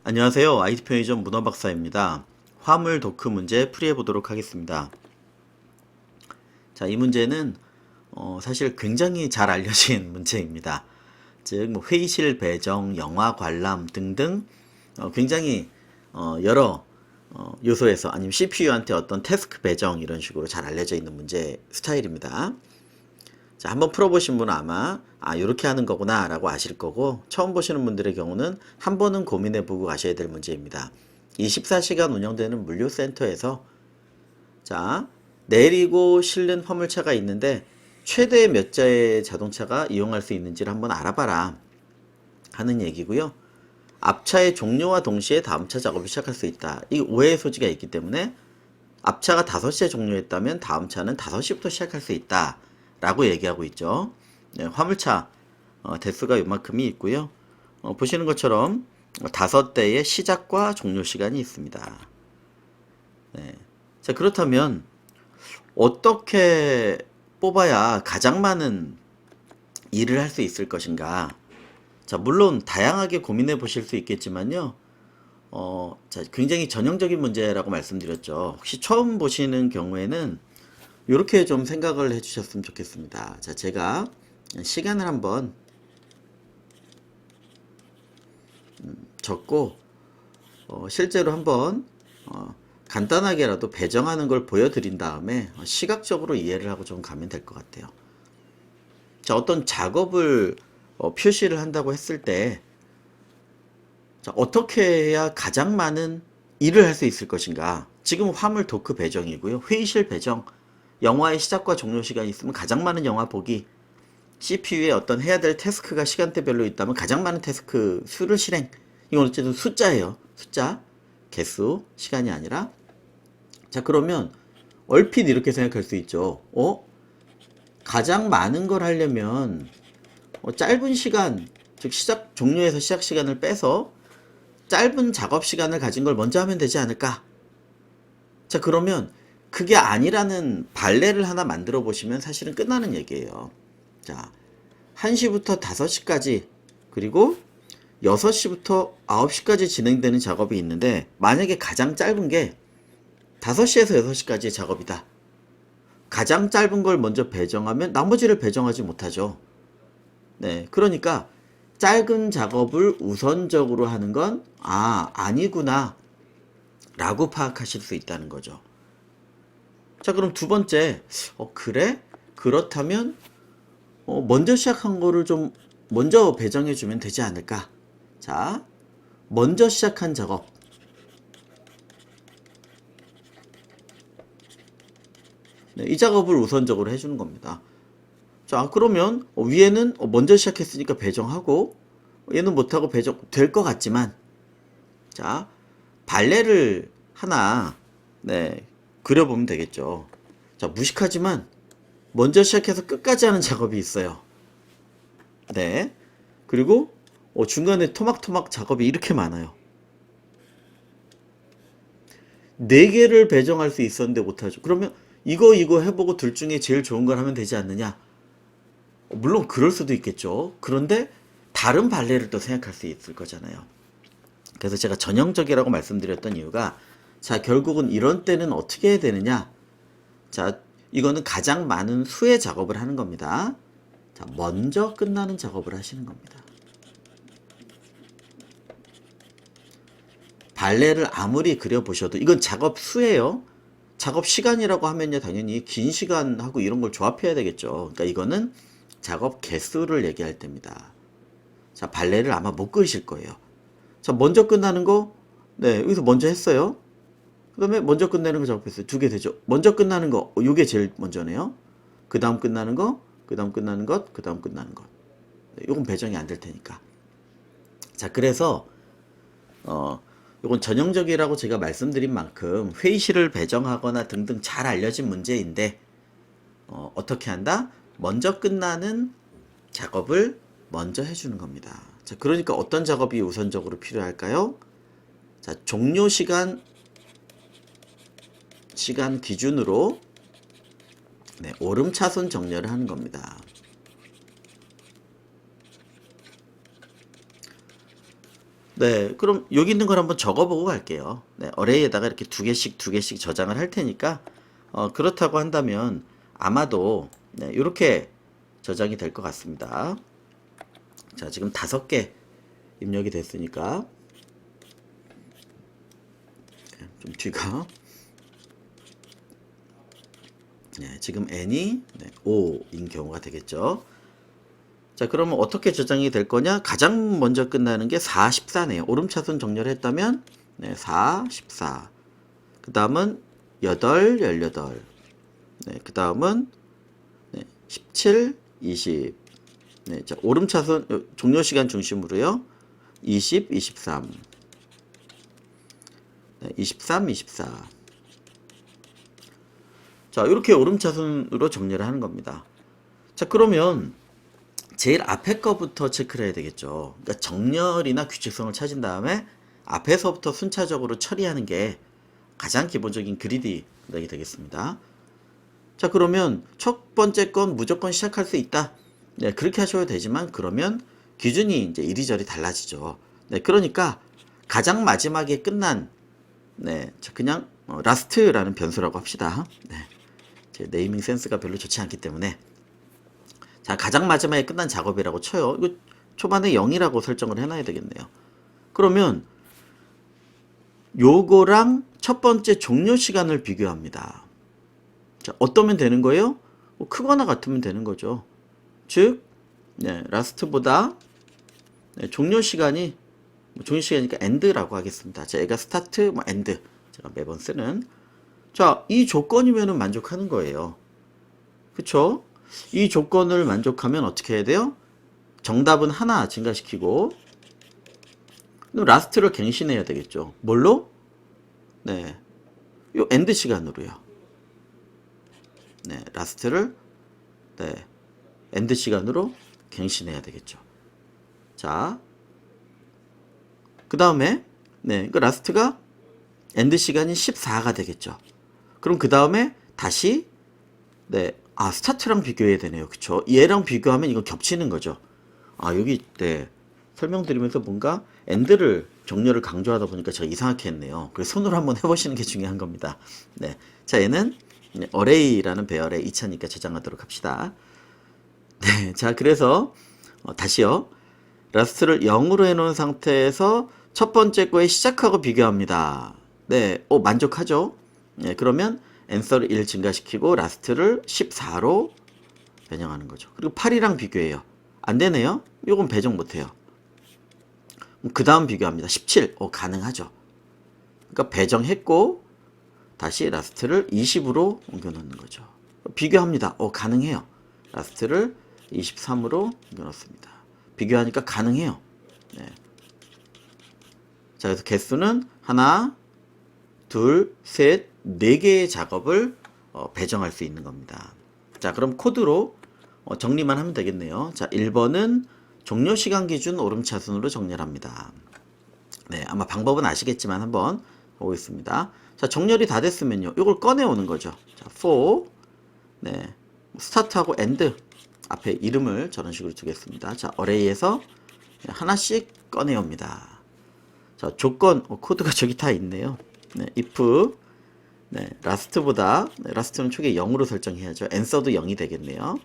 안녕하세요. IT 편의점 문어박사입니다. 화물 도크 문제 풀이해 보도록 하겠습니다. 자, 이 문제는 사실 굉장히 잘 알려진 문제입니다. 즉, 뭐 회의실 배정, 영화 관람 등등 굉장히 여러 요소에서 아니면 CPU한테 어떤 태스크 배정 이런 식으로 잘 알려져 있는 문제 스타일입니다. 자, 한번 풀어보신 분은 아마 이렇게 하는 거구나 라고 아실 거고, 처음 보시는 분들의 경우는 한 번은 고민해보고 가셔야 될 문제입니다. 24시간 운영되는 물류센터에서 자, 내리고 실는 화물차가 있는데 최대 몇 자의 자동차가 이용할 수 있는지를 한번 알아봐라 하는 얘기고요. 앞차의 종료와 동시에 다음차 작업을 시작할 수 있다. 이 오해의 소지가 있기 때문에 앞차가 5시에 종료했다면 다음 차는 5시부터 시작할 수 있다 라고 얘기하고 있죠. 네, 화물차 대수가 요만큼이 있고요. 보시는 것처럼 5대의 시작과 종료 시간이 있습니다. 네. 자, 그렇다면 어떻게 뽑아야 가장 많은 일을 할 수 있을 것인가? 자, 물론 다양하게 고민해 보실 수 있겠지만요. 자, 굉장히 전형적인 문제라고 말씀드렸죠. 혹시 처음 보시는 경우에는 이렇게 좀 생각을 해 주셨으면 좋겠습니다. 자, 제가 시간을 한번 적고 실제로 한번 간단하게라도 배정하는 걸 보여드린 다음에 시각적으로 이해를 하고 좀 가면 될 것 같아요. 자, 어떤 작업을 표시를 한다고 했을 때 자, 어떻게 해야 가장 많은 일을 할 수 있을 것인가? 지금 화물 도크 배정이고요. 회의실 배정, 영화의 시작과 종료 시간이 있으면 가장 많은 영화 보기, CPU에 어떤 해야 될 태스크가 시간대별로 있다면 가장 많은 태스크 수를 실행. 이건 어쨌든 숫자예요. 숫자, 개수, 시간이 아니라. 자, 그러면 얼핏 이렇게 생각할 수 있죠. 가장 많은 걸 하려면 짧은 시간, 즉 시작 종료에서 시작 시간을 빼서 짧은 작업 시간을 가진 걸 먼저 하면 되지 않을까? 자, 그러면 그게 아니라는 발레를 하나 만들어 보시면 사실은 끝나는 얘기예요. 자, 1시부터 5시까지 그리고 6시부터 9시까지 진행되는 작업이 있는데, 만약에 가장 짧은 게 5시에서 6시까지의 작업이다. 가장 짧은 걸 먼저 배정하면 나머지를 배정하지 못하죠. 네, 그러니까 짧은 작업을 우선적으로 하는 건 아니구나 라고 파악하실 수 있다는 거죠. 자, 그럼 두 번째, 그래? 그렇다면 먼저 시작한 거를 좀 먼저 배정해 주면 되지 않을까? 자, 먼저 시작한 작업. 네, 이 작업을 우선적으로 해주는 겁니다. 자, 그러면 위에는 먼저 시작했으니까 배정하고, 얘는 못하고 배정 될 것 같지만, 자, 발레를 하나 네, 그려보면 되겠죠. 자, 무식하지만 먼저 시작해서 끝까지 하는 작업이 있어요. 네. 그리고 중간에 토막토막 작업이 이렇게 많아요. 4개를 배정할 수 있었는데 못하죠. 그러면 이거 해보고 둘 중에 제일 좋은 걸 하면 되지 않느냐? 물론 그럴 수도 있겠죠. 그런데 다른 발레를 또 생각할 수 있을 거잖아요. 그래서 제가 전형적이라고 말씀드렸던 이유가, 자, 결국은 이런 때는 어떻게 해야 되느냐? 자, 이거는 가장 많은 수의 작업을 하는 겁니다. 자, 먼저 끝나는 작업을 하시는 겁니다. 발레를 아무리 그려보셔도 이건 작업 수예요. 작업 시간이라고 하면요, 당연히 긴 시간하고 이런 걸 조합해야 되겠죠. 그러니까 이거는 작업 개수를 얘기할 때입니다. 자, 발레를 아마 못 그리실 거예요. 자, 먼저 끝나는 거, 네, 여기서 먼저 했어요. 그 다음에 먼저 끝내는 거 작업했어요. 2개 되죠. 먼저 끝나는 거, 요게 제일 먼저네요. 그 다음 끝나는 거, 그 다음 끝나는 것, 그 다음 끝나는 것. 네, 요건 배정이 안 될 테니까. 자, 그래서 요건 전형적이라고 제가 말씀드린 만큼 회의실을 배정하거나 등등 잘 알려진 문제인데, 어떻게 한다? 먼저 끝나는 작업을 먼저 해주는 겁니다. 자, 그러니까 어떤 작업이 우선적으로 필요할까요? 자, 종료 시간 기준으로 네, 오름차순 정렬을 하는 겁니다. 네, 그럼 여기 있는 걸 한번 적어보고 갈게요. 네, 어레이에다가 이렇게 두 개씩 저장을 할 테니까, 그렇다고 한다면 아마도, 네, 이렇게 저장이 될 것 같습니다. 자, 지금 5개 입력이 됐으니까, 네, 좀 뒤가, 네, 지금 n이 5인 경우가 되겠죠. 자, 그러면 어떻게 저장이 될 거냐? 가장 먼저 끝나는 게 4, 14네요. 오름차순 정렬을 했다면, 네, 4, 14. 그 다음은 8, 18. 네, 그 다음은, 네, 17, 20. 네, 자, 오름차순, 종료시간 중심으로요. 20, 23. 네, 23, 24. 자, 이렇게 오름차순으로 정렬을 하는 겁니다. 자, 그러면, 제일 앞에 거부터 체크를 해야 되겠죠. 그러니까 정렬이나 규칙성을 찾은 다음에 앞에서부터 순차적으로 처리하는 게 가장 기본적인 그리디력이 되겠습니다. 자, 그러면 첫 번째 건 무조건 시작할 수 있다. 네, 그렇게 하셔도 되지만 그러면 기준이 이제 이리저리 달라지죠. 네, 그러니까 가장 마지막에 끝난, 네, 그냥 라스트라는 변수라고 합시다. 네, 제 네이밍 센스가 별로 좋지 않기 때문에. 자, 가장 마지막에 끝난 작업이라고 쳐요. 이거 초반에 0이라고 설정을 해놔야 되겠네요. 그러면 요거랑 첫 번째 종료 시간을 비교합니다. 자, 어떠면 되는 거예요? 뭐 크거나 같으면 되는 거죠. 즉, 네, 라스트보다, 네, 종료 시간이, 종료 시간이니까 end라고 하겠습니다. 자, 얘가 스타트, end. 제가 매번 쓰는. 자, 이 조건이면은 만족하는 거예요. 그쵸? 이 조건을 만족하면 어떻게 해야 돼요? 정답은 하나 증가시키고, 라스트를 갱신해야 되겠죠. 뭘로? 네, 요 엔드 시간으로요. 네, 라스트를, 네, 엔드 시간으로 갱신해야 되겠죠. 자, 그 다음에, 네, 그 라스트가 엔드 시간이 14가 되겠죠. 그럼 그 다음에 다시, 네, 스타트랑 비교해야 되네요. 그쵸? 얘랑 비교하면 이거 겹치는 거죠. 여기, 네, 설명드리면서 뭔가 엔드를, 정렬을 강조하다 보니까 제가 이상하게 했네요. 그래서 손으로 한번 해보시는 게 중요한 겁니다. 네. 자, 얘는 어레이라는 배열에 2차니까 저장하도록 합시다. 네. 자, 그래서, 다시요. 라스트를 0으로 해놓은 상태에서 첫 번째 거에 시작하고 비교합니다. 네. 만족하죠? 네. 그러면 앤서를 1 증가시키고 라스트를 14로 변형하는 거죠. 그리고 8이랑 비교해요. 안 되네요? 요건 배정 못해요. 그 다음 비교합니다. 17. 가능하죠. 그러니까 배정했고 다시 라스트를 20으로 옮겨 놓는 거죠. 비교합니다. 가능해요. 라스트를 23으로 옮겨 놓습니다. 비교하니까 가능해요. 네. 자, 그래서 개수는 하나, 둘, 셋, 4개의 작업을 배정할 수 있는 겁니다. 자, 그럼 코드로 정리만 하면 되겠네요. 자, 1번은 종료시간 기준 오름차순으로 정렬합니다. 네, 아마 방법은 아시겠지만 한번 보겠습니다. 자, 정렬이 다 됐으면요. 이걸 꺼내오는 거죠. 자, for, 네, 스타트하고 end 앞에 이름을 저런 식으로 두겠습니다. 자, 어레이에서 하나씩 꺼내옵니다. 자, 조건, 코드가 저기 다 있네요. 네, if, 네, 라스트보다, 네, 라스트는 초기에 0으로 설정해야죠. answer도 0이 되겠네요.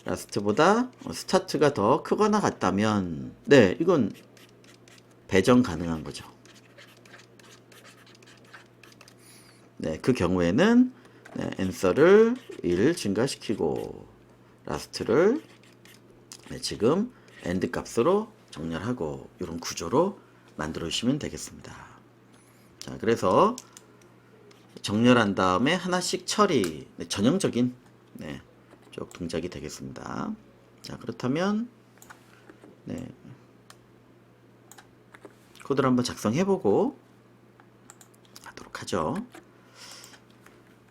라스트보다 스타트가 더 크거나 같다면, 네, 이건 배정 가능한 거죠. 네, 그 경우에는 네, answer를 1 증가시키고 라스트를 네, 지금 end 값으로 정렬하고 이런 구조로 만들어 주시면 되겠습니다. 자, 그래서 정렬한 다음에 하나씩 처리, 네, 전형적인 네, 쭉 동작이 되겠습니다. 자, 그렇다면 네, 코드를 한번 작성해보고 하도록 하죠.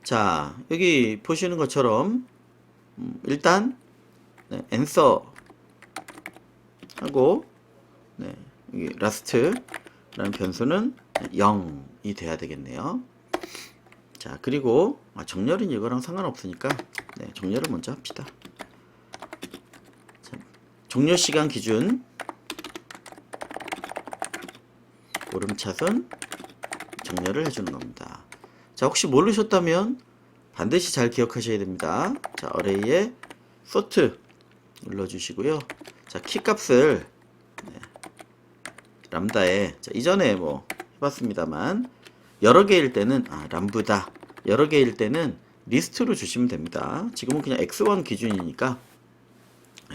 자, 여기 보시는 것처럼 일단 네, answer 하고 네, 여기 last라는 변수는 0이 돼야 되겠네요. 자, 그리고 정렬은 이거랑 상관없으니까 네, 정렬을 먼저 합시다. 자, 종료시간 기준 오름차순 정렬을 해주는 겁니다. 자, 혹시 모르셨다면 반드시 잘 기억하셔야 됩니다. 자, 어레이에 sort 눌러주시고요. 자, 키값을 람다에, 자, 이전에 뭐 해봤습니다.만 여러 개일 때는 람부다 여러 개일 때는 리스트로 주시면 됩니다. 지금은 그냥 x1 기준이니까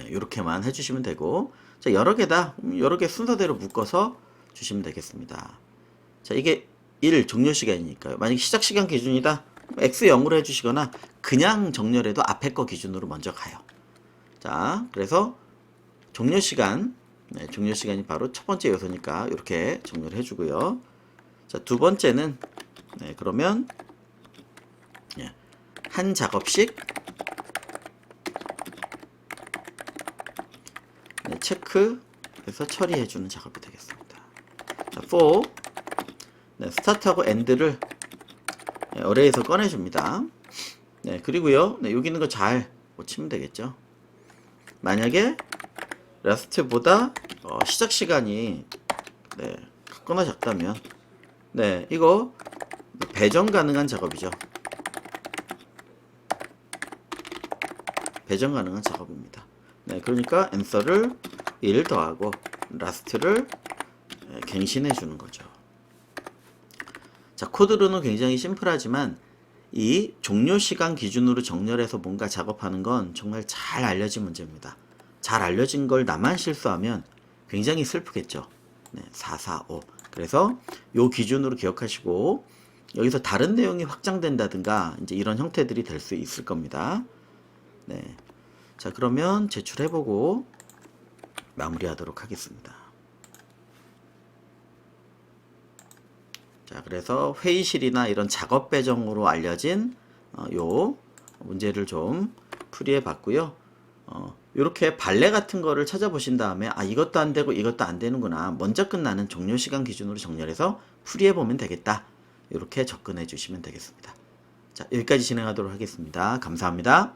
이렇게만 해주시면 되고, 자, 여러 개다, 여러 개 순서대로 묶어서 주시면 되겠습니다. 자, 이게 1 종료 시간이니까요. 만약 시작 시간 기준이다, x0으로 해주시거나 그냥 정렬해도 앞에 거 기준으로 먼저 가요. 자, 그래서 종료 시간, 종료 시간이 바로 첫 번째 요소니까 이렇게 정렬을 해주고요. 자, 두 번째는 그러면 한 작업씩 체크해서 처리해주는 작업이 되겠습니다. 자, for 스타트하고 end를 어레이에서 꺼내줍니다. 그리고요, 여기 있는 거 잘 치면 되겠죠. 만약에 라스트보다 시작 시간이 크거나 작다면 이거 배정 가능한 작업이죠. 배정 가능한 작업입니다. 그러니까 answer를 1 더하고 last를 갱신해 주는 거죠. 자, 코드로는 굉장히 심플하지만 이 종료 시간 기준으로 정렬해서 뭔가 작업하는 건 정말 잘 알려진 문제입니다. 잘 알려진 걸 나만 실수하면 굉장히 슬프겠죠. 445. 그래서 요 기준으로 기억하시고 여기서 다른 내용이 확장된다든가 이제 이런 형태들이 될 수 있을 겁니다. 자, 그러면 제출해보고 마무리하도록 하겠습니다. 자, 그래서 회의실이나 이런 작업 배정으로 알려진 요 문제를 좀 풀이해 봤고요. 이렇게 발레 같은 거를 찾아보신 다음에 이것도 안 되고 이것도 안 되는구나, 먼저 끝나는 종료 시간 기준으로 정렬해서 풀이해 보면 되겠다, 이렇게 접근해 주시면 되겠습니다. 자, 여기까지 진행하도록 하겠습니다. 감사합니다.